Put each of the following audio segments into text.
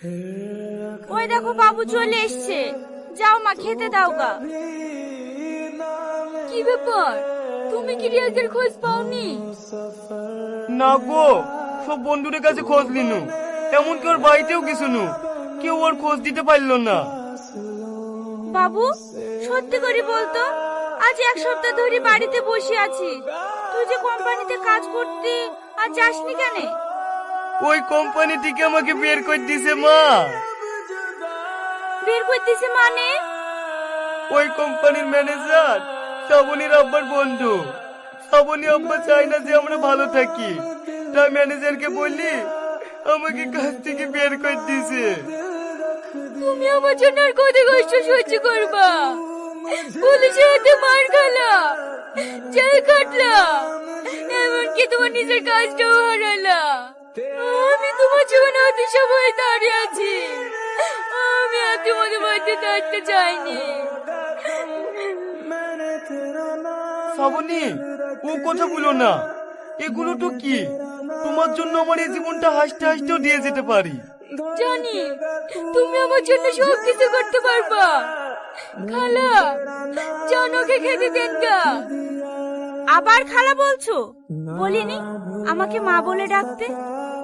ওই দেখো বাবু চলে এসছে, যাও মা খেতে দাও গা। কি ব্যাপার, তুমি কি রিয়াজের খোঁজ পাওনি? না গো, সব বন্ধুদের কাছে খোঁজ নিনু, এমনকি ওর বাড়িতেও কিছু নু, কেউ ওর খোঁজ দিতে পারলো না। বাবু সত্যি করে বলতো, আজ এক সপ্তাহ ধরে বাড়িতে বসে আছি, তুই যে কোম্পানিতে কাজ করতি আর যাসনি কেন? ওই কোম্পানি থেকে আমাকে বের করে দিছে মা। বের করে দিছে মানে? ওই কোম্পানির ম্যানেজার শ্রাবণীর আব্বার বন্ধু। শ্রাবণী আব্বা চায় না যে আমরা ভালো থাকি, তাই ম্যানেজারকে বললি আমাকে কাজ থেকে বের করে দিছে। তুমি আমার জন্য আর কত কষ্ট সহ্য করবা? পুলিশের হাতে মার খালা, জেল কাটলা, এমনকি তোমার নিজের কাজটাও হারালা। আমি তোমার জীবনে অতি সময় দাঁড়িয়ে আছি, আমি আর তোমাদের বাড়িতে থাকতে চাইনি। শ্রাবণী, ও কথা বলো না, এগুলো তো কি, তোমার জন্য আমার এই জীবনটা হাসতে হাসতেও দিয়ে যেতে পারি। জানি তুমি আমার জন্য সব কিছু করতে পারবা। খালা, জানোকে খেতে দেন গা। আবার খালা বলছো? বলিনি আমাকে মা বলে ডাকতে?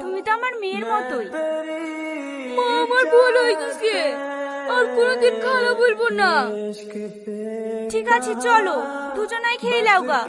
তুমি তো আমার মেয়ের মতোই। মা, আমার ভুল হয়ে গেছে, আর কোনোদিন খালা বলবো না। ঠিক আছে চলো, দুজনাই খেয়ে নাও গা।